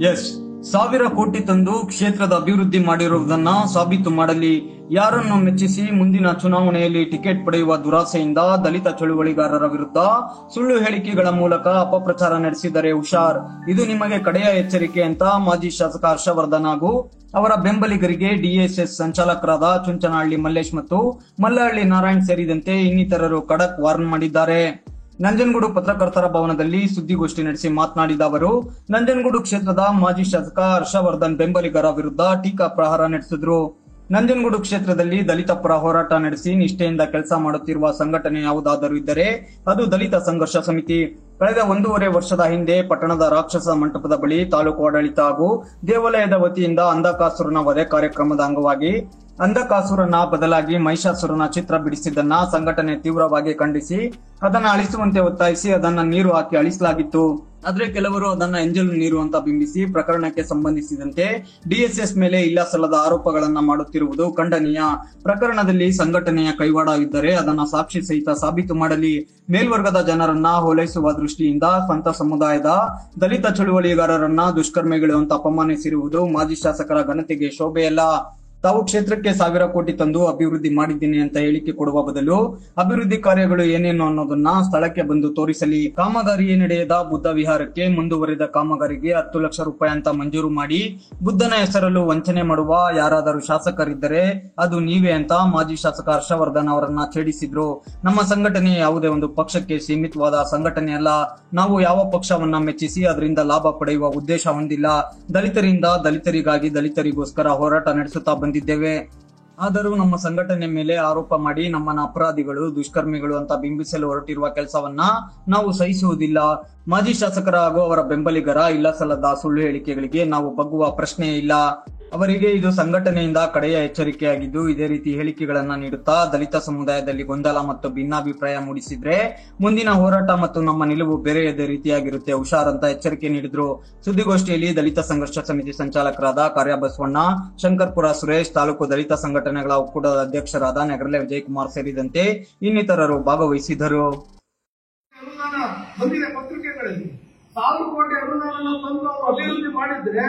S, 1,000 ಕೋಟಿ ತಂದು ಕ್ಷೇತ್ರದ ಅಭಿವೃದ್ಧಿ ಮಾಡಿರುವುದನ್ನ ಸಾಬೀತು ಮಾಡಲಿ. ಯಾರನ್ನು ಮೆಚ್ಚಿಸಿ ಮುಂದಿನ ಚುನಾವಣೆಯಲ್ಲಿ ಟಿಕೆಟ್ ಪಡೆಯುವ ದುರಾಸೆಯಿಂದ ದಲಿತ ಚಳುವಳಿಗಾರರ ವಿರುದ್ಧ ಸುಳ್ಳು ಹೇಳಿಕೆಗಳ ಮೂಲಕ ಅಪಪ್ರಚಾರ ನಡೆಸಿದರೆ ಹುಷಾರ್. ಇದು ನಿಮಗೆ ಕಡೆಯ ಎಚ್ಚರಿಕೆ ಅಂತ ಮಾಜಿ ಶಾಸಕ ಹರ್ಷವರ್ಧನ್ ಹಾಗೂ ಅವರ ಬೆಂಬಲಿಗರಿಗೆ ಡಿಎಸ್ಎಸ್ ಸಂಚಾಲಕರಾದ ಚುಂಚನಹಳ್ಳಿ ಮಲ್ಲೇಶ್ ಮತ್ತು ಮಲ್ಲಹಳ್ಳಿ ನಾರಾಯಣ್ ಸೇರಿದಂತೆ ಇನ್ನಿತರರು ಖಡಕ್ ವಾರ್ನ್ ಮಾಡಿದ್ದಾರೆ. ನಂಜನಗೂಡು ಪತ್ರಕರ್ತರ ಭವನದಲ್ಲಿ ಸುದ್ದಿಗೋಷ್ಠಿ ನಡೆಸಿ ಮಾತನಾಡಿದ ಅವರು, ನಂಜನಗೂಡು ಕ್ಷೇತ್ರದ ಮಾಜಿ ಶಾಸಕ ಹರ್ಷವರ್ಧನ್ ಬೆಂಬಲಿಗರ ವಿರುದ್ಧ ಟೀಕಾ ಪ್ರಹಾರ ನಡೆಸಿದ್ರು. ನಂಜನಗೂಡು ಕ್ಷೇತ್ರದಲ್ಲಿ ದಲಿತ ಪರ ಹೋರಾಟ ನಡೆಸಿ ನಿಷ್ಠೆಯಿಂದ ಕೆಲಸ ಮಾಡುತ್ತಿರುವ ಸಂಘಟನೆ ಯಾವುದಾದರೂ ಇದ್ದರೆ ಅದು ದಲಿತ ಸಂಘರ್ಷ ಸಮಿತಿ. ಕಳೆದ 1.5 ವರ್ಷದ ಹಿಂದೆ ಪಟ್ಟಣದ ರಾಕ್ಷಸ ಮಂಟಪದ ಬಳಿ ತಾಲೂಕು ಆಡಳಿತ ಹಾಗೂ ದೇವಾಲಯದ ವತಿಯಿಂದ ಅಂಧಕಾಸುರನ ವಧೆ ಕಾರ್ಯಕ್ರಮದ ಅಂಗವಾಗಿ ಅಂಧಕಾಸುರನ ಬದಲಾಗಿ ಮಹಿಷಾಸುರನ ಚಿತ್ರ ಬಿಡಿಸಿದ್ದನ್ನ ಸಂಘಟನೆ ತೀವ್ರವಾಗಿ ಖಂಡಿಸಿ ಅದನ್ನ ಅಳಿಸುವಂತೆ ಒತ್ತಾಯಿಸಿ ಅದನ್ನ ನೀರು ಹಾಕಿ ಅಳಿಸಲಾಗಿತ್ತು. ಆದ್ರೆ ಕೆಲವರು ಅದನ್ನ ಎಂಜಲು ನೀರು ಅಂತ ಬಿಂಬಿಸಿ ಪ್ರಕರಣಕ್ಕೆ ಸಂಬಂಧಿಸಿದಂತೆ ಡಿಎಸ್ಎಸ್ ಮೇಲೆ ಇಲ್ಲ ಸಲ್ಲದ ಆರೋಪಗಳನ್ನ ಮಾಡುತ್ತಿರುವುದು ಖಂಡನೀಯ. ಪ್ರಕರಣದಲ್ಲಿ ಸಂಘಟನೆಯ ಕೈವಾಡ ಇದ್ದರೆ ಅದನ್ನ ಸಾಕ್ಷಿ ಸಹಿತ ಸಾಬೀತು ಮಾಡಲಿ. ಮೇಲ್ವರ್ಗದ ಜನರನ್ನ ಓಲೈಸುವ ದೃಷ್ಟಿಯಿಂದ ಸ್ವಂತ ಸಮುದಾಯದ ದಲಿತ ಚಳುವಳಿಗಾರರನ್ನ ದುಷ್ಕರ್ಮಿಗಳು ಅಂತ ಅಪಮಾನಿಸಿರುವುದು ಮಾಜಿ ಶಾಸಕರ ಘನತೆಗೆ ಶೋಭೆಯಲ್ಲ. ತಾವು ಕ್ಷೇತ್ರಕ್ಕೆ 1,000 ಕೋಟಿ ತಂದು ಅಭಿವೃದ್ಧಿ ಮಾಡಿದ್ದೀನಿ ಅಂತ ಹೇಳಿಕೆ ಕೊಡುವ ಬದಲು ಅಭಿವೃದ್ಧಿ ಕಾರ್ಯಗಳು ಏನೇನು ಅನ್ನೋದನ್ನ ಸ್ಥಳಕ್ಕೆ ಬಂದು ತೋರಿಸಲಿ. ಕಾಮಗಾರಿಯೇ ನಡೆಯದ ಬುದ್ಧ ವಿಹಾರಕ್ಕೆ ಮುಂದುವರೆದ ಕಾಮಗಾರಿಗೆ 10 ಲಕ್ಷ ರೂಪಾಯಿ ಅಂತ ಮಂಜೂರು ಮಾಡಿ ಬುದ್ಧನ ಹೆಸರಲ್ಲೂ ವಂಚನೆ ಮಾಡುವ ಯಾರಾದರೂ ಶಾಸಕರಿದ್ದರೆ ಅದು ನೀವೇ ಅಂತ ಮಾಜಿ ಶಾಸಕ ಹರ್ಷವರ್ಧನ್ ಅವರನ್ನ ಛೇಡಿಸಿದ್ರು. ನಮ್ಮ ಸಂಘಟನೆ ಯಾವುದೇ ಒಂದು ಪಕ್ಷಕ್ಕೆ ಸೀಮಿತವಾದ ಸಂಘಟನೆ ಅಲ್ಲ. ನಾವು ಯಾವ ಪಕ್ಷವನ್ನ ಮೆಚ್ಚಿಸಿ ಅದರಿಂದ ಲಾಭ ಪಡೆಯುವ ಉದ್ದೇಶ ಹೊಂದಿಲ್ಲ. ದಲಿತರಿಂದ ದಲಿತರಿಗಾಗಿ ದಲಿತರಿಗೋಸ್ಕರ ಹೋರಾಟ ನಡೆಸುತ್ತಾ ಬಂದಿದ್ದೇವೆ. ಆದರೂ ನಮ್ಮ ಸಂಘಟನೆ ಮೇಲೆ ಆರೋಪ ಮಾಡಿ ನಮ್ಮನ್ನ ಅಪರಾಧಿಗಳು, ದುಷ್ಕರ್ಮಿಗಳು ಅಂತ ಬಿಂಬಿಸಲು ಹೊರಟಿರುವ ಕೆಲಸವನ್ನ ನಾವು ಸಹಿಸುವುದಿಲ್ಲ. ಮಾಜಿ ಶಾಸಕರ ಹಾಗೂ ಅವರ ಬೆಂಬಲಿಗರ ಇಲ್ಲ ಸಲ್ಲದ ಸುಳ್ಳು ಹೇಳಿಕೆಗಳಿಗೆ ನಾವು ಬಗ್ಗುವ ಪ್ರಶ್ನೆ ಇಲ್ಲ. ಅವರಿಗೆ ಇದು ಸಂಘಟನೆಯಿಂದ ಕಡೆಯ ಎಚ್ಚರಿಕೆಯಾಗಿದ್ದು, ಇದೇ ರೀತಿ ಹೇಳಿಕೆಗಳನ್ನ ನೀಡುತ್ತಾ ದಲಿತ ಸಮುದಾಯದಲ್ಲಿ ಗೊಂದಲ ಮತ್ತು ಭಿನ್ನಾಭಿಪ್ರಾಯ ಮೂಡಿಸಿದ್ರೆ ಮುಂದಿನ ಹೋರಾಟ ಮತ್ತು ನಮ್ಮ ನಿಲುವು ಬೇರೆಯದೇ ರೀತಿಯಾಗಿರುತ್ತೆ, ಹುಷಾರ್ ಅಂತ ಎಚ್ಚರಿಕೆ ನೀಡಿದ್ರು. ಸುದ್ದಿಗೋಷ್ಠಿಯಲ್ಲಿ ದಲಿತ ಸಂಘರ್ಷ ಸಮಿತಿ ಸಂಚಾಲಕರಾದ ಕಾರ್ಯ ಬಸವಣ್ಣ, ಶಂಕರ್ಪುರ ಸುರೇಶ್, ತಾಲೂಕು ದಲಿತ ಸಂಘಟನೆಗಳ ಒಕ್ಕೂಟದ ಅಧ್ಯಕ್ಷರಾದ ನಗರಲೆ ವಿಜಯಕುಮಾರ್ ಸೇರಿದಂತೆ ಇನ್ನಿತರರು ಭಾಗವಹಿಸಿದರು. ಪತ್ರಿಕೆಗಳಲ್ಲಿ 1,000 ಕೋಟಿ ಅನುದಾನ ತಂದು ಅಭಿವೃದ್ಧಿ ಮಾಡಿದ್ರೆ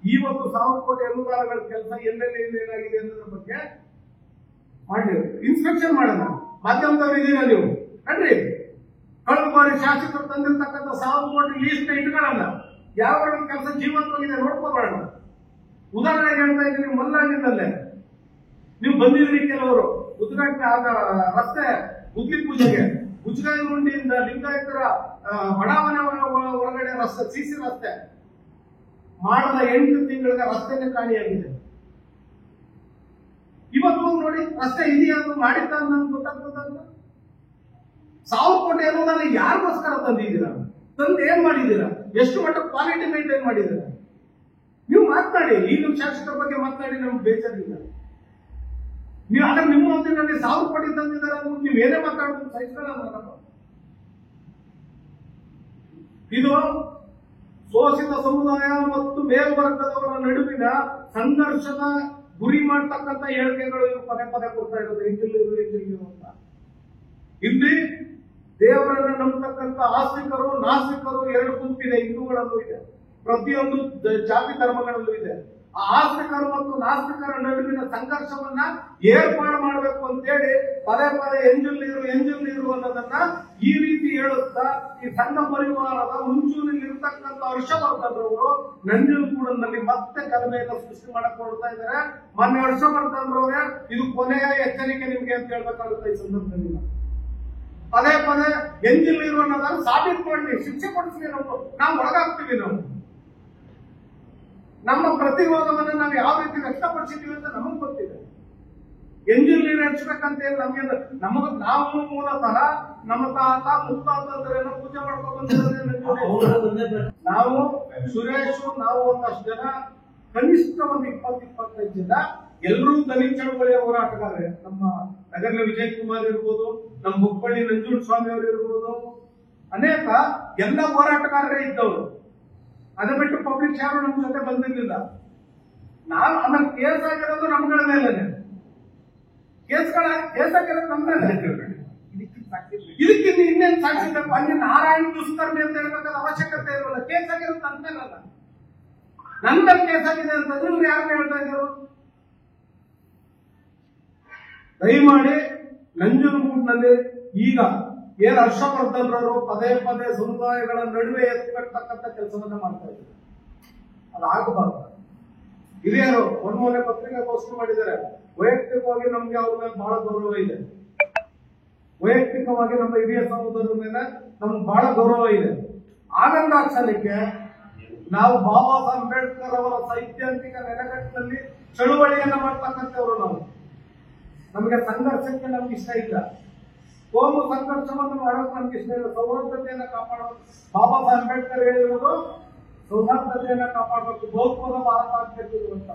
ಇವತ್ತು 1,000 ಕೋಟಿ ಅನುದಾನಗಳ ಕೆಲಸ ಎಲ್ಲೆಲ್ಲಿ ಏನಾಗಿದೆ ಅನ್ನೋದ್ರ ಬಗ್ಗೆ ಮಾಡಿ ಇನ್ಸ್ಪೆಕ್ಷನ್ ಮಾಡೋಣ. ಮಾಧ್ಯಮದವ್ರು ಇದೀರ ನೀವು ಕಣ್ರಿ. ಕಳೆದ ಬಾರಿ ಶಾಸಕರು ತಂದಿರ್ತಕ್ಕಂಥ 1,000 ಕೋಟಿ ಲೀಸ್ಟ್ ಇಟ್ಕೊಳ್ಳೋಣ. ಯಾವ ಕೆಲಸ ಜೀವಂತವಾಗಿದೆ ನೋಡ್ಕೋಬೇಡ. ಉದಾಹರಣೆಗೆ ಹೇಳ್ತಾ ಇದ್ದೀನಿ, ಮಲ್ಲಹಳ್ಳಿನಲ್ಲೇ ನೀವು ಬಂದಿದ್ರಿ ಕೆಲವರು ಉದ್ಘಾಟನೆ ಆದ ರಸ್ತೆ ಗುದ್ಲಿ ಪೂಜೆಗೆ ಉಜ್ಗಾಯಗುಂಡಿಯಿಂದ ಲಿಂಗಾಯತರ ಬಡಾವಣೆ ಒಳಗಡೆ ರಸ್ತೆ ಸಿಸಿ ರಸ್ತೆ ಮಾಡದ 8 ತಿಂಗಳಿಗೆ ರಸ್ತೆನೇ ಕಾಣಿಯಾಗಿದೆ. ಇವತ್ತು ನೋಡಿ ರಸ್ತೆ ಇದೆಯಾ ಅದು ಮಾಡಿದ್ದ ಗೊತ್ತಾಗ್ತದಂತ. 1,000 ಕೋಟಿ ಅನ್ನೋದನ್ನ ಯಾರಿಗೋಸ್ಕರ ತಂದಿದ್ದೀರಾ? ತಂದು ಏನ್ ಮಾಡಿದ್ದೀರಾ? ಎಷ್ಟು ಮಟ್ಟ ಕ್ವಾಲಿಟಿ ಮೇಂಟೈನ್ ಮಾಡಿದ್ದೀರಾ? ನೀವು ಮಾತನಾಡಿ, ಈ ನಿಮ್ಮ ಶಾಸಕರ ಬಗ್ಗೆ ಮಾತನಾಡಿ, ನಮ್ಗೆ ಬೇಜಾರಿಲ್ಲ. ನೀವು ಆದ್ರೆ ನಿಮ್ಮ ಹೊತ್ತಿನಲ್ಲಿ 1,000 ಕೋಟಿ ತಂದಿದ್ದಾರೆ ಅಂದ್ರೆ ನೀವು ಏನೇ ಮಾತಾಡೋದು ಸಹಿಸ್ಕೊಳ್ಳೋಣ. ಇದು ಶೋಷಿತ ಸಮುದಾಯ ಮತ್ತು ಮೇಲ್ವರ್ಗದವರ ನಡುವಿನ ಸಂಘರ್ಷದ ಗುರಿ ಮಾಡ್ತಕ್ಕಂಥ ಹೇಳಿಕೆಗಳು ಇವರು ಪದೇ ಪದೇ ಕೊಡ್ತಾ ಇರೋದು. ಹೆಚ್ಚಿಲ್ಲ ಅಂತ ಇಲ್ಲಿ ದೇವರನ್ನ ನಂಬತಕ್ಕಂಥ ಆಸ್ತಿಕರು ನಾಸ್ತಿಕರು 2 ಗುಂಪಿದೆ. ಹಿಂದೂಗಳಲ್ಲೂ ಇದೆ, ಪ್ರತಿಯೊಂದು ಜಾತಿ ಧರ್ಮಗಳಲ್ಲೂ ಇದೆ. ಆ ಆಸ್ತಿಕರು ಮತ್ತು ನಾಸ್ತಿಕರ ನಡುವಿನ ಸಂಘರ್ಷವನ್ನ ಏರ್ಪಾಡು ಮಾಡಬೇಕು ಅಂತೇಳಿ ಪದೇ ಪದೇ ಎಂಜಲ್ ನೀರು ಅನ್ನೋದನ್ನ ಈ ರೀತಿ ಹೇಳುತ್ತಾ ಈ ಸಂಘ ಪರಿವಾರದ ಮುಂಚೂಣಿಯಲ್ಲಿ ಇರ್ತಕ್ಕಂಥ ಹರ್ಷವರ್ಧನ್ ಅವರು ನಂಜನಗೂಡಿನಲ್ಲಿ ಮತ್ತೆ ಗಲಭೆಯನ್ನು ಸೃಷ್ಟಿ ಮಾಡಕ್ ಹೊರಡ್ತಾ ಇದ್ದಾರೆ. ಮೊನ್ನೆ ಹರ್ಷವರ್ಧನ್ ಅವರೇ ಇದು ಕೊನೆಯ ಎಚ್ಚರಿಕೆ ನಿಮ್ಗೆ ಅಂತ ಹೇಳ್ಬೇಕಾಗುತ್ತೆ. ಈ ಸಂದರ್ಭದಲ್ಲಿ ಪದೇ ಪದೇ ಎಂಜಲ್ ನೀರು ಅನ್ನೋದನ್ನ ಸಾಬೀತು ಮಾಡಿ ಶಿಕ್ಷೆ ಕೊಡಿಸ್ಲಿ. ನಾವು ಒಳಗಾಗ್ತೀವಿ. ನಮ್ಮ ಪ್ರತಿರೋಧವನ್ನು ನಾವು ಯಾವ ರೀತಿ ವ್ಯಕ್ತಪಡಿಸಿದ್ದೀವಿ ಅಂತ ನಮಗ್ ಗೊತ್ತಿದೆ. ಎಂಜಿಲ್ ನೀರು ಹಂಚ್ಬೇಕಂತ ಹೇಳಿ ನಾವು ಮೂಲತಃ ನಮ್ಮ ತಾತ ಮುತ್ತಾತಂದ್ರೇನೋ ಪೂಜೆ ಮಾಡ್ಕೊಂಡು ಬಂದಿರೋದೇ. ನಾವು ಸುರೇಶ್ ನಾವು ಒಂದಷ್ಟು ಜನ ಕನಿಷ್ಠ ಒಂದು 20-25 ಜನ ಎಲ್ಲರೂ ದಲಿತ ಚಳವಳಿಯ ಹೋರಾಟಗಾರರೇ. ನಮ್ಮ ನಗರಲೆ ವಿಜಯಕುಮಾರ್ ಇರ್ಬೋದು, ನಮ್ಮ ಹುಬ್ಬಳ್ಳಿ ನಂಜುಂಡ ಸ್ವಾಮಿ ಅವರು ಇರ್ಬೋದು, ಅನೇಕ ಎಲ್ಲ ಹೋರಾಟಗಾರರೇ ಇದ್ದವರು. ಅದ ಬಿಟ್ಟು ಪಬ್ಲಿಕ್ ಯಾರು ನಮ್ಮ ಜೊತೆ ಬಂದಿರಲಿಲ್ಲ. ನಾವು ಅದನ್ನ ಕೇಸ್ ಆಗಿರೋದು ನಮ್ಗಳ ಮೇಲೆ, ಕೇಸ್ ಆಗಿರೋದು ನಮ್ಮ ಮೇಲೆ. ಇದಕ್ಕಿಂತ ಇನ್ನೇನು ಸಾಕ್ಷಿ ಬೇಕು? ಅಲ್ಲಿ ನಾರಾಯಣ ದುಷ್ಕರ್ಮಿ ಅಂತ ಹೇಳ್ಬೇಕಾದ ಅವಶ್ಯಕತೆ ಇರೋಲ್ಲ. ಕೇಸ್ ಆಗಿರೋದು ನನ್ನ ಮೇಲಲ್ಲ. ನನ್ನ ಮೇಲೆ ಕೇಸಾಗಿದೆ ಅಂತಂದ್ರೆ ಇವ್ರು ಯಾರು ಹೇಳ್ತಾ ಇದ್ರು? ದಯಮಾಡಿ ನಂಜನಗೂಡಿನಲ್ಲಿ ಈಗ ಏನ್ ಹರ್ಷವರ್ಧನ್ ರವರು ಪದೇ ಪದೇ ಸಮುದಾಯಗಳ ನಡುವೆ ಎತ್ಕಟ್ಟತಕ್ಕಂಥ ಕೆಲಸವನ್ನ ಮಾಡ್ತಾ ಇದ್ದಾರೆ. ಅದಾಗಬಾರ್ದು. ಹಿರಿಯರು ಮೊನ್ನೆ ಪತ್ರಿಕಾಗೋಷ್ಠಿ ಮಾಡಿದ್ದಾರೆ. ವೈಯಕ್ತಿಕವಾಗಿ ನಮ್ಗೆ ಅವ್ರ ಮೇಲೆ ಬಹಳ ಗೌರವ ಇದೆ. ವೈಯಕ್ತಿಕವಾಗಿ ನಮ್ಮ ಹಿರಿಯ ಸಮುದಾಯದ ಮೇಲೆ ನಮ್ಗೆ ಬಹಳ ಗೌರವ ಇದೆ. ಆಗಂದಾಕ್ಷಣಕ್ಕೆ ನಾವು ಬಾಬಾ ಸಾಹೇಬ್ ಅಂಬೇಡ್ಕರ್ ಅವರ ಸೈದ್ಧಾಂತಿಕ ನೆಲೆಗಟ್ಟಿನಲ್ಲಿ ಚಳುವಳಿಯನ್ನ ಮಾಡ್ತಕ್ಕಂಥವ್ರು ನಾವು. ನಮಗೆ ಸಂಘರ್ಷಕ್ಕೆ ನಮ್ಗೆ ಇಷ್ಟ ಇಲ್ಲ. ಕೋಮು ಸಂಘರ್ಷವನ್ನು ಮಾಡೋದು ನಮ್ಗೆ ಇಷ್ಟ ಇಲ್ಲ. ಸೌಹಾರ್ದತೆಯನ್ನ ಕಾಪಾಡೋದು ಬಾಬಾ ಸಾಹೇಬ್ ಅಂಬೇಡ್ಕರ್ ಹೇಳಿರುವುದು ಸೌಹಾರ್ದತೆಯನ್ನ ಕಾಪಾಡಬೇಕು, ಬಹುತ್ವದ ಭಾರತ ಆಗ್ಬೇಕು ಅಂತ.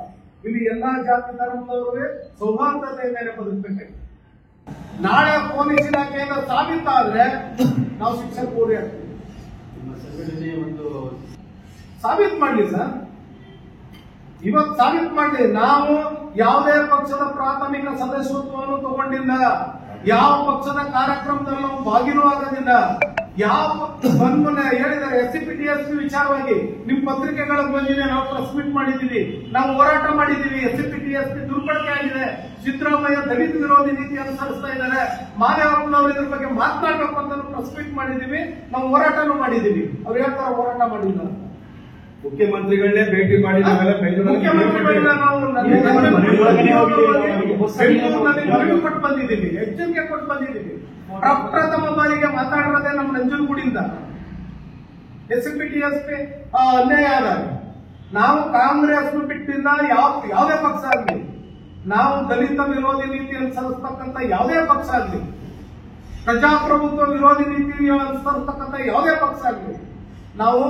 ಇಲ್ಲಿ ಎಲ್ಲಾ ಜಾತಿ ಧರ್ಮದವರಿಗೆ ಸೌಹಾರ್ದತೆಯಿಂದಲೇ ಬದುಕಬೇಕು. ನಾಳೆ ಪೊಲೀಸ್ ಇಲಾಖೆಯಿಂದ ಸಾಬೀತಾದ್ರೆ ನಾವು ಶಿಕ್ಷೆ ಕೋರಿ ಆಗ್ತೀವಿ. ಸಾಬೀತು ಮಾಡ್ಲಿ ಸರ್, ಇವತ್ತು ಸಾಬೀತು ಮಾಡ್ಲಿ. ನಾವು ಯಾವುದೇ ಪಕ್ಷದ ಪ್ರಾಥಮಿಕ ಸದಸ್ಯತ್ವವನ್ನು ತಗೊಂಡಿಲ್ಲ. ಯಾವ ಪಕ್ಷದ ಕಾರ್ಯಕ್ರಮದಲ್ಲಿ ನಾವು ಭಾಗಿನೂ ಆಗೋದಿಲ್ಲ. ಯಾವ ಮೊನ್ನೆ ಹೇಳಿದ್ದಾರೆ SCPTSP ವಿಚಾರವಾಗಿ ನಿಮ್ ಪತ್ರಿಕೆಗಳಿಗೆ ಬಂದಿದೆ. ನಾವು ಪ್ರೆಸ್ ಮೀಟ್ ಮಾಡಿದೀವಿ, ನಾವು ಹೋರಾಟ ಮಾಡಿದೀವಿ. SCPTSP ದುರ್ಬಳಕೆ ಆಗಿದೆ. ಸಿದ್ದರಾಮಯ್ಯ ದಲಿತ ವಿರೋಧಿ ನೀತಿ ಅನುಸರಿಸ್ತಾ ಇದ್ದಾರೆ. ಮಾದೇವಪ್ಪನವರು ಇದ್ರ ಬಗ್ಗೆ ಮಾತನಾಡಬೇಕು ಅಂತ ಪ್ರೆಸ್ ಮೀಟ್ ಮಾಡಿದೀವಿ. ನಾವು ಹೋರಾಟನೂ ಮಾಡಿದೀವಿ. ಅವ್ರು ಹೇಳ್ತಾರೆ ಹೋರಾಟ ಮಾಡಿಲ್ಲ. ಮುಖ್ಯಮಂತ್ರಿಗಳನ್ನೇ ಭೇಟಿ ಮಾಡಿ ಮುಖ್ಯಮಂತ್ರಿಗಳನ್ನ ನಾವು ಬೆಂಗಳೂರಿನಲ್ಲಿ ಮನವಿ ಕೊಟ್ಟು ಬಂದಿದ್ದೀವಿ, ಎಚ್ಚರಿಕೆ ಕೊಟ್ಟು ಬಂದಿದ್ದೀವಿ. ಪ್ರಪ್ರಥಮ ಬಾರಿಗೆ ಮಾತಾಡಿರೋದೇ ನಮ್ಮ ನಂಜನಗೂಡಿಂದ. SCPTSP ಅನ್ಯಾಯ ಆದಾಗ ನಾವು ಕಾಂಗ್ರೆಸ್ ಬಿಟ್ಟಿಲ್ಲ. ಯಾವುದೇ ಪಕ್ಷ ಆಗಲಿ, ನಾವು ದಲಿತ ವಿರೋಧಿ ನೀತಿ ಅನುಸರಿಸ್ತಕ್ಕಂಥ ಯಾವುದೇ ಪಕ್ಷ ಆಗಲಿ, ಪ್ರಜಾಪ್ರಭುತ್ವ ವಿರೋಧಿ ನೀತಿ ಅನುಸರಿಸ್ತಕ್ಕಂಥ ಯಾವುದೇ ಪಕ್ಷ ಆಗಲಿ, ನಾವು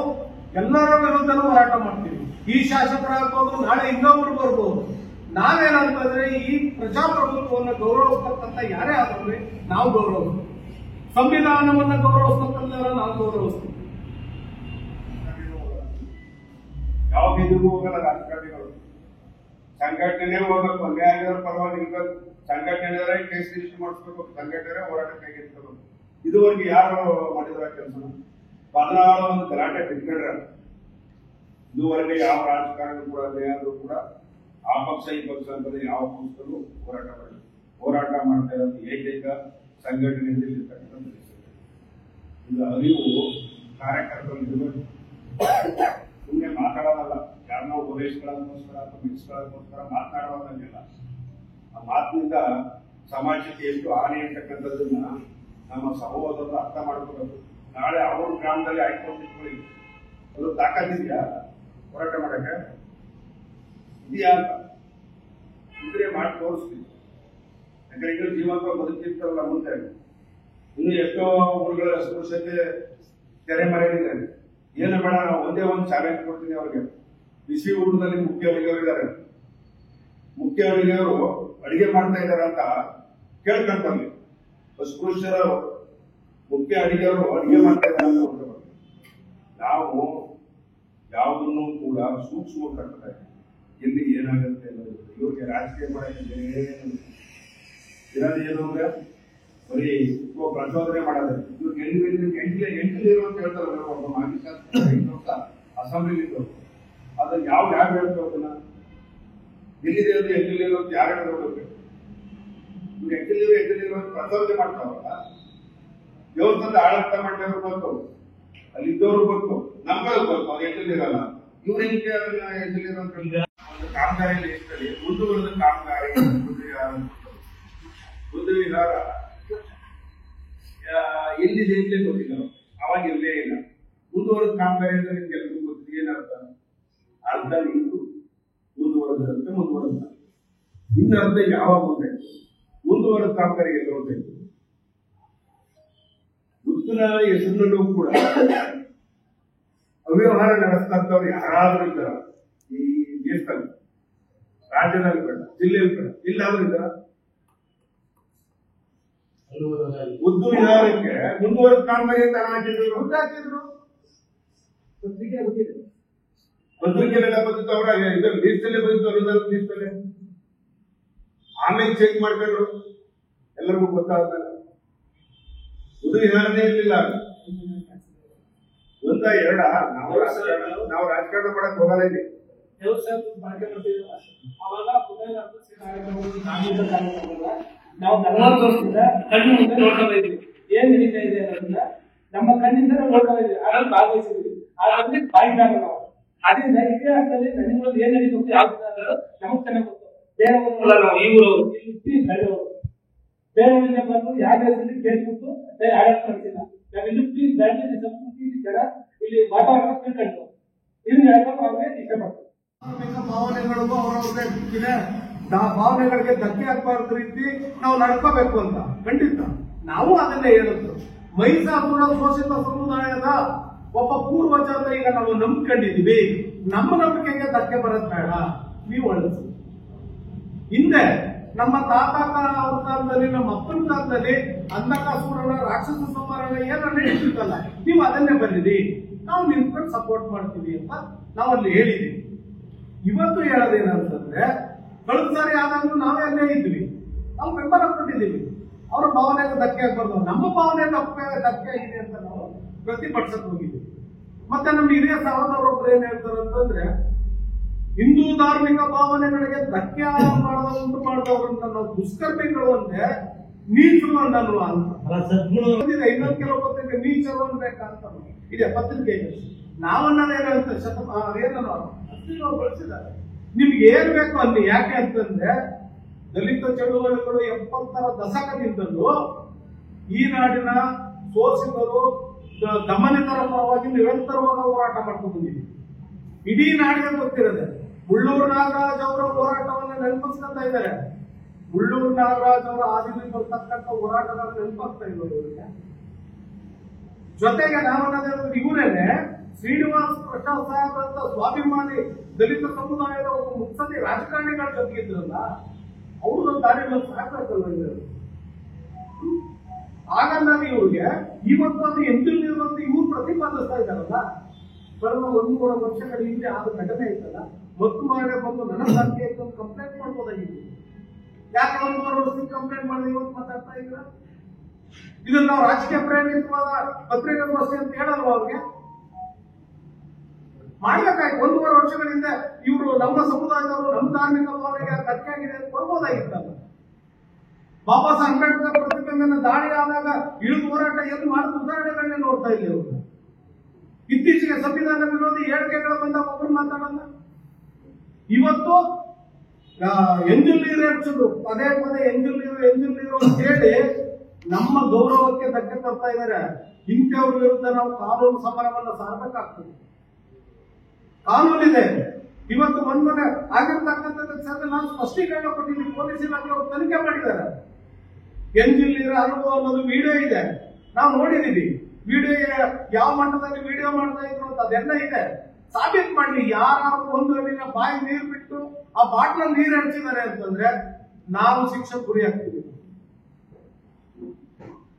ಎಲ್ಲರ ವಿರುದ್ಧನೂ ಹೋರಾಟ ಮಾಡ್ತೀವಿ. ಈ ಶಾಸಕರಾಗ್ಬೋದು, ನಾಳೆ ಇನ್ನೊಬ್ರು ಬರ್ಬೋದು. ನಾವೇನಂತಂದ್ರೆ ಈ ಪ್ರಜಾಪ್ರಭುತ್ವವನ್ನು ಗೌರವಿಸ್ತಕ್ಕಂಥ ಯಾರೇ ಆದ್ರೆ ನಾವು ಗೌರವಿಸ್ತೀವಿ. ಸಂವಿಧಾನವನ್ನ ಗೌರವಿಸ್ತಕ್ಕಂಥ ನಾವು ಗೌರವಿಸ್ತೀವಿ. ಯಾವ ಬೀದಿಗೂ ಹೋಗಲ್ಲ ರಾಜಕಾರಣಿಗಳು. ಸಂಘಟನೆ ಹೋಗ್ಬೇಕು, ನ್ಯಾಯದ ಪರವಾಗಿ ನಿಲ್ಬೇಕು. ಸಂಘಟನೆ ಕೇಸ್ ರಿಜಿಸ್ಟರ್ ಮಾಡಿಸ್ಬೇಕು, ಸಂಘಟನೆ ಹೋರಾಟ ಕೈಗೆತ್ತಬೇಕು. ಇದುವರೆಗೆ ಯಾರು ಮಾಡಿದ್ರ ಕೆಲಸ? 14 ಒಂದು ಗಲಾಟೆ ಬಿಟ್ಕೊಂಡ್ರೆ ಇದುವರೆಗೆ ಯಾವ ರಾಜಕಾರಣಿ ಕೂಡ ಯಾರು ಕೂಡ ಆ ಪಕ್ಷ ಈ ಪಕ್ಷ ಅಂತಂದ್ರೆ ಯಾವ ಪಕ್ಷದಲ್ಲೂ ಹೋರಾಟ ಮಾಡಿಲ್ಲ. ಹೋರಾಟ ಮಾಡ್ತಾ ಇರೋದು ಏಕೈಕ ಸಂಘಟನೆಯಲ್ಲಿ ಇರ್ತಕ್ಕಂಥ ಇದು ಅರಿವು ಕಾರ್ಯಕರ್ತರು ಸುಮ್ಮನೆ ಮಾತಾಡೋದಲ್ಲ. ಯಾರನ್ನೋ ಉಪದೇಶಗಳಕ್ಕೋಸ್ಕರ ಅಥವಾ ಮಿಕ್ಸ್ಗಳಕ್ಕೋಸ್ಕರ ಮಾತನಾಡೋದಂಗಿಲ್ಲ. ಆ ಮಾತಿನಿಂದ ಸಮಾಜಕ್ಕೆ ಎಷ್ಟು ಹಾನಿ ಅಂತಕ್ಕಂಥದ್ದನ್ನ ನಮ್ಮ ಸಹೋದರರು ಅರ್ಥ ಮಾಡ್ಕೋಬೇಕು. ನಾಳೆ ಅವ್ರ ಗ್ರಾಮದಲ್ಲಿ ಆಯ್ಕೊಂಡಿಟ್ಕೊಳ್ಳಿ, ಅದು ತಾಕತ್ತಿದೆಯಾ ಹೋರಾಟ ಮಾಡಕ್ಕೆ? ಇದೆಯಾ ಅಂತ ಇದ್ರೆ ಮಾಡಿ ತೋರಿಸ್ತೀವಿ. ಯಾಕಂದ್ರೆ ಈಗ ಜೀವಂತ ಬದುಕಿರ್ತಾರಲ್ಲ ಮುಂದೆ ಇನ್ನು ಎಷ್ಟೋ ಊರುಗಳ ಅಸ್ಪೃಶ್ಯತೆ ತೆರೆ ಮರೆಯಲಿದೆ. ಏನು ಬೇಡ, ನಾವು ಒಂದೇ ಒಂದು ಚಾಲೆಂಜ್ ಕೊಡ್ತೀನಿ ಅವ್ರಿಗೆ. ಬಿಸಿ ಊಟದಲ್ಲಿ ಮುಖ್ಯ ಅಡುಗೆಯವರಿದ್ದಾರೆ. ಮುಖ್ಯ ಅಡುಗೆಯವರು ಅಡಿಗೆ ಮಾಡ್ತಾ ಇದಾರೆ ಅಂತ ಕೇಳ್ಕೊಂತಾರೆ. ಅಸ್ಪೃಶ್ಯರು ಮುಖ್ಯ ಅಡಿಗೆಯವರು ಅಡಿಗೆ ಮಾಡ್ತಾ ಇದ್ದಾರೆ ಅಂತ ನಾವು ಯಾವುದನ್ನು ಕೂಡ ಸೂಕ್ಷ್ಮ ಕಟ್ಟದ ಎಲ್ಲಿ ಏನಾಗುತ್ತೆ ಅನ್ನೋದು. ಇವ್ರಿಗೆ ರಾಜಕೀಯ ಮಾಡಕ್ಕೆ ಇರೋದೇನು ಅಂದ್ರೆ ಬರೀ ಪ್ರಚೋದನೆ ಮಾಡೋದು. ಇವ್ರಿಗೆ ಎಂಟು ಅಂತ ಹೇಳ್ತಾರೆ. ಒಬ್ಬ ಮಾಜಿ ಶಾಸಕ 5 ವರ್ಷ ಅಸೆಂಬ್ಲಿಲಿದ್ದು ಅದನ್ನ ಯಾವ ಹೇಳ್ಬೇಕು, ಅದನ್ನ ಎಲ್ಲಿದೆ ಅದು ಎಂಟಿಲಿರೋ ಅಂತ ಯಾರು ಹೇಳ್ಬೇಕು? ಇವ್ರು ಎಂಟಿಲಿರೋ ಪ್ರಚೋದನೆ ಮಾಡ್ತಾವಲ್ಲ. ದೇವಸ್ಥಾನದ ಆಡಳಿತ ಮಾಡಿದವರು ಬಂತು, ಅಲ್ಲಿ ಇದ್ದವರು ಬಂತು, ನಮ್ಮಗಳು ಬಂತು. ಅದು ಎಂಟಿಲಿರಲ್ಲ. ಇವ್ರು ಹೆಂಗೆ ಅದನ್ನ ಎಂಟಿಲಿರೋ ಅಂತ ಒಂದು ಕಾಮಗಾರಿ ಲಿಸ್ಟಲ್ಲಿ ಮುಂದುವರೆದ ಕಾಮಗಾರಿ ಒಂದು ವಿಹಾರ ಎಲ್ಲಿದೆ ಅಂತಲೇ ಗೊತ್ತಿಲ್ಲ. ಅವಾಗ ಇರಲೇ ಇಲ್ಲ. ಮುಂದುವರೆದ ಕಾಮಗಾರಿ ಅಂದ್ರೆ ನಿಮ್ಗೆ ಎಲ್ಲರಿಗೂ ಗೊತ್ತಿದೆ. ಏನರ್ಥ? ಅರ್ಧ ನಿಂತು ಮುಂದುವರೆದಂತೆ ಮುಂದುವರೆದ. ಇನ್ನು ಅರ್ಧ ಯಾವಾಗ ಮುಂದುವರೆದ ಕಾಮಗಾರಿ ಎಲ್ಲ ಹೋಗ್ಬೇಕು. ಗುರುತಿನ ಹೆಸರಿನಲ್ಲೂ ಕೂಡ ಅವ್ಯವಹಾರ ನಡೆಸ್ತಂತವ್ರು ಯಾರಾದ್ರೂ ಇದ್ದಾರ ಈ ದೇಶದಲ್ಲಿ? ರಾಜ್ಯದಲ್ಲಿ ಬೇಡ, ಜಿಲ್ಲೆಯಲ್ಲಿ ಬೇಡ, ಇಲ್ಲಾದ್ರೂ ಇದ್ದಾರ? ಉದ್ದು ವಿಧಾನಕ್ಕೆ ಮುಂದುವರೆದ ಕಾಮಗಾರಿ ಅಂತ ಹಾಕಿದ್ರು ಪತ್ರಿಕೆಲೆಲ್ಲ ಬಂದಿತ್ತು. ಅವರ ದೇಶದಲ್ಲೇ ಬಂದಿತ್ತು, ದೇಶದಲ್ಲೇ. ಆಮೇಲೆ ಚೆಕ್ ಮಾಡ್ಕೊಂಡ್ರು, ಎಲ್ಲರಿಗೂ ಗೊತ್ತಾಗ್ತದೆ. ಉದ್ದು ವಿಧಾನನೇ ಇರಲಿಲ್ಲ. ಒಂದ ಎರಡ ನಾವು ರಾಜಕಾರಣ ಮಾಡಕ್ ಹೋಗಲ್ಲ. ಇಲ್ಲಿ ವ್ಯವಸಾಯ ಬಳಕೆ ಮಾಡ್ತಿದ್ರು ಅವಾಗ ನಾವು 40 ವರ್ಷದಿಂದ ಕಣ್ಣು ಮುಂದೆ ನೋಡ್ತಾ ಇದ್ವಿ ಏನ್ ನಡೀತಾ ಇದೆ ಅನ್ನೋದನ್ನ ನಮ್ಮ ಕಣ್ಣಿಂದ ನೋಡ್ತಾ ಇದ್ವಿ ಅದ್ರಲ್ಲಿ ಭಾಗವಹಿಸಿದ್ವಿ ಅದ್ರಲ್ಲಿ ಬಾಯಿದಾಗ ನಾವು ಅದರಿಂದ ಇತಿಹಾಸದಲ್ಲಿ ನದಿಗಳಲ್ಲಿ ಏನ್ ನಡೀಬೇಕು ಯಾವ್ದು ನಮಗ್ ಚೆನ್ನಾಗಿ ಗೊತ್ತು ಬೇರೆಲ್ಲ ನಾವು ಇವರು ಇಲ್ಲಿ ಬೆಳೆಯವರು ಬೇರೆಯವರಿಂದ ಬಂದು ಯಾವ ದೇಶದಲ್ಲಿ ಕೇಳ್ಬಿಟ್ಟು ಆಡಳಿತ ಮಾಡ್ತಿಲ್ಲ ನಾವು ಇಲ್ಲಿ ಬೆಳೆದ ಸಂಸ್ಕೃತಿ ಜನ ಇಲ್ಲಿ ವಾತಾವರಣ ತಿಳ್ಕೊಂಡು ಇದನ್ನ ಹೇಳೋದು ಅವ್ರಿಗೆ ಇಷ್ಟಪಡ್ತೀವಿ ಭಾವನೆಗಳಿಗೂ ಅವರವ್ರದೇ ಇದೆ ಭಾವನೆಗಳಿಗೆ ಧಕ್ಕೆ ಆಗಬಾರ್ದು ರೀತಿ ನಾವು ನಡ್ಕೋಬೇಕು ಅಂತ ಖಂಡಿತ ನಾವು ಅದನ್ನೇ ಹೇಳುದು ಮೈಸಾಪುರ ಶೋಷಿತ ಸಮುದಾಯದ ಒಬ್ಬ ಪೂರ್ವಜ ಅಂತ ಈಗ ನಾವು ನಂಬ್ಕೊಂಡಿದೀವಿ ನಮ್ಮ ನಂಬಿಕೆಗೆ ಧಕ್ಕೆ ಬರೋದ್ ಬೇಡ ನೀವು ಅಳಿಸಿ ಹಿಂದೆ ನಮ್ಮ ತಾತ ಅವ್ರ ಕಾಲದಲ್ಲಿ ನಮ್ಮ ಅಪ್ಪನ ಕಾಲದಲ್ಲಿ ಅಂಧಕಾಸುರನ ರಾಕ್ಷಸ ಸಂಹಾರ ಏನೋ ನಡೀತಿರ್ತಲ್ಲ ನೀವು ಅದನ್ನೇ ಬಂದಿರಿ ನಾವು ನಿಂತ್ಕೊಂಡು ಸಪೋರ್ಟ್ ಮಾಡ್ತೀವಿ ಅಂತ ನಾವಲ್ಲಿ ಹೇಳಿದೀವಿ ಇವತ್ತು ಹೇಳೋದೇನಂತಂದ್ರೆ ಕಳೆದ ಸಾರಿ ಆದಾಗ್ಲೂ ನಾವೇ ಅಲ್ಲೇ ಇದ್ವಿ ನಾವು ಬೆಂಬಲ ಕೊಟ್ಟಿದ್ದೀವಿ ಅವ್ರ ಭಾವನೆಗೆ ಧಕ್ಕೆ ಆಗ್ಬಾರ್ದು ನಮ್ಮ ಭಾವನೆ ಧಕ್ಕೆ ಆಗಿದೆ ಅಂತ ನಾವು ಪ್ರತಿಭಟಿಸಕ್ ಹೋಗಿದ್ದೀವಿ ಮತ್ತೆ ನಮ್ಮ ಹಿರಿಯ ಸಹೋದರೊಬ್ರು ಏನ್ ಹೇಳ್ತಾರೆ ಅಂತಂದ್ರೆ ಹಿಂದೂ ಧಾರ್ಮಿಕ ಭಾವನೆಗಳಿಗೆ ಧಕ್ಕೆ ಉಂಟು ಮಾಡಿದವರನ್ನ ನಾವು ದುಷ್ಕರ್ಮಿಗಳು ಅಂದ್ರೆ ನೀಚರು ಅನ್ನಲ್ವ ಅಂತ ಇನ್ನೊಂದು ಕೆಲವು ಪತ್ರಿಕೆ ನೀಚರು ಅನ್ಬೇಕಂತ ಇದೆ ಪತ್ರಿಕೆಗೆ ನಾವನ್ನದೇನಂತ ಏನೋ ನಾವು ಬಳಸಿದ್ದಾರೆ ನಿಮ್ಗೆ ಏನ್ ಬೇಕು ಅಲ್ಲಿ ಯಾಕೆ ಅಂತಂದ್ರೆ ದಲಿತ ಚಳುವಳಿಗಳು 70ರ ದಶಕದಿಂದಲೂ ಈ ನಾಡಿನ ಶೋಷಿತರು ದಮನಿತರ ಪರವಾಗಿ ನಿರಂತರವಾದ ಹೋರಾಟ ಮಾಡ್ಕೊಂಡು ಬಂದಿದ್ದೀವಿ ಇಡೀ ನಾಡಿಗೆ ಗೊತ್ತಿರದೆ ಉಳ್ಳೂರು ನಾಗರಾಜ್ ಅವರ ಹೋರಾಟವನ್ನು ನೆನಪಿಸ್ಕೊಂತ ಇದ್ದಾರೆ ಉಳ್ಳೂರು ನಾಗರಾಜ್ ಅವರ ಆದಿಲಿ ಬರ್ತಕ್ಕಂಥ ಹೋರಾಟಗಾರ ನೆನಪಾಗ್ತಾ ಇರೋದು ಇವರಿಗೆ ಜೊತೆಗೆ ನಾವನ್ನದೇ ಇವರೇನೆ ಶ್ರೀನಿವಾಸ್ ಪ್ರಸಾದ್ ಸಾಹೇಬ್ ಅಂತ ಸ್ವಾಭಿಮಾನಿ ದಲಿತ ಸಮುದಾಯದ ಒಬ್ಬ ಮುತ್ಸದಿ ರಾಜಕಾರಣಿಗಳ ಜೊತೆ ಇದ್ರಲ್ಲ ಅವರು ದಾರಿಯಲ್ಲಿ ಸಾಕಲ್ಲ ಹಾಗಂದಾಗ ಇವ್ರಿಗೆ ಇವತ್ತು ಅದು ಎಂದಿರುವಂತ ಇವ್ರು ಪ್ರತಿಪಾದಿಸ್ತಾ ಇದ್ದಾರಲ್ಲ ಕಳೆದ 1-3 ವರ್ಷಗಳ ಹಿಂದೆ ಆದ ಘಟನೆ ಇತ್ತಲ್ಲ ಮತ್ತು ಮಾಡೇ ಬಂದು ನನ್ನ ಸಂಖ್ಯೆ ಕಂಪ್ಲೇಂಟ್ ಮಾಡ್ಬೋದಾಗಿತ್ತು ಯಾಕೆ 1-3 ವರ್ಷಕ್ಕೆ ಕಂಪ್ಲೇಂಟ್ ಮಾಡಿದ್ರೆ ಇವತ್ತು ಮಾತಾಡ್ತಾ ಇದ್ರ ಇದನ್ನ ನಾವು ರಾಜಕೀಯ ಪ್ರೇರಿತವಾದ ಪತ್ರಿಕಾಗೋಷ್ಠಿ ಅಂತ ಹೇಳಲ್ವ ಅವ್ರಿಗೆ ಮಾಡ್ಬೇಕಾಯ್ತು 1-3 ವರ್ಷಗಳಿಂದ ಇವರು ನಮ್ಮ ಸಮುದಾಯದವರು ನಮ್ಮ ಧಾರ್ಮಿಕ ಭಾವನೆಗೆ ಧಕ್ಕೆ ಆಗಿದೆ ಅಂತ ಕೊಡ್ಬೋದಾಗಿತ್ತಲ್ಲ ಬಾಬಾ ಸಾಹೇಬ್ ಅಂಬೇಡ್ಕರ್ ಪ್ರತಿಮೆಯನ್ನು ದಾಳಿ ಆದಾಗ ಇಳಿದು ಹೋರಾಟ ಎಲ್ಲಿ ಮಾಡಿದ ಉದಾಹರಣೆಗಳನ್ನೇ ನೋಡ್ತಾ ಇಲ್ಲ ಇವರು ಇತ್ತೀಚೆಗೆ ಸಂವಿಧಾನ ವಿರೋಧಿ ಹೇಳಿಕೆಗಳು ಬಂದಾಗ ಒಬ್ಬರು ಮಾತಾಡಲ್ಲ ಇವತ್ತು ಎಂಜಿಲ್ ನೀರು ಹೆಚ್ಚುದು ಪದೇ ಎಂಜಿಲ್ ನೀರು ಅಂತ ಹೇಳಿ ನಮ್ಮ ಗೌರವಕ್ಕೆ ಧಕ್ಕೆ ತರ್ತಾ ಇದ್ದಾರೆ ಇಂಥವ್ರ ವಿರುದ್ಧ ನಾವು ಕಾನೂನು ಸಮರವನ್ನು ಸಾರಬೇಕಾಗ್ತದೆ ಕಾನೂನಿದೆ ಇವತ್ತು ಮೊನ್ನೆ ಆಗಿರ್ತಕ್ಕಂಥದ್ದು ನಾವು ಸ್ಪಷ್ಟೀಕರಣ ಕೊಟ್ಟಿದ್ದೀವಿ ಪೊಲೀಸ್ ಇಲಾಖೆ ಅವರು ತನಿಖೆ ಮಾಡಿದ್ದಾರೆ ಎಂಜಿಲ್ ನೀರು ಅನುಭವ ಅನ್ನೋದು ವಿಡಿಯೋ ಇದೆ ನಾವು ನೋಡಿದೀವಿ ವಿಡಿಯೋ ಯಾವ ಮಟ್ಟದಲ್ಲಿ ವಿಡಿಯೋ ಮಾಡ್ತಾ ಇದ್ರು ಅಂತ ಅದೆಲ್ಲ ಇದೆ ಸಾಬೀತು ಮಾಡಿ ಯಾರು ಒಂದು ಹಳ್ಳಿನ ಬಾಯಿ ನೀರು ಬಿಟ್ಟು ಆ ಬಾಟ್ಲ ನೀರು ಹರಿಸಿದ್ದಾರೆ ಅಂತಂದ್ರೆ ನಾವು ಶಿಕ್ಷೆ ಗುರಿ ಆಗ್ತೀವಿ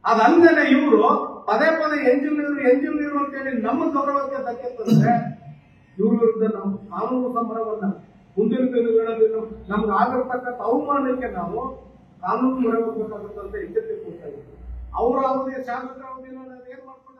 ಅದಲ್ಲದೆ ಇವರು ಪದೇ ಎಂಜಿಲ್ ನೀರು ಅಂತೇಳಿ ನಮ್ಮ ಗೌರವಕ್ಕೆ ಧಕ್ಕೆ ತಂದ್ರೆ ಇವ್ರ ವಿರುದ್ಧ ನಾವು ಕಾನೂನು ಸಮರವನ್ನ ಮುಂದಿನ ದಿನಗಳಲ್ಲಿ ನಮ್ಗೆ ಆಗಿರ್ತಕ್ಕಂಥ ಅವಮಾನಕ್ಕೆ ನಾವು ಕಾನೂನು ಮೊರೆ ಹೋಗ್ಬೇಕಾಗುತ್ತಂತ ಎಚ್ಚರಿಕೆ ಕೊಡ್ತಾ ಇದ್ದೀವಿ ಅವರ ಅವಧಿಯ ಶಾಸಕರ ಅವಧಿಯನ್ನು ಏನ್ ಮಾಡ್ಕೊಂಡು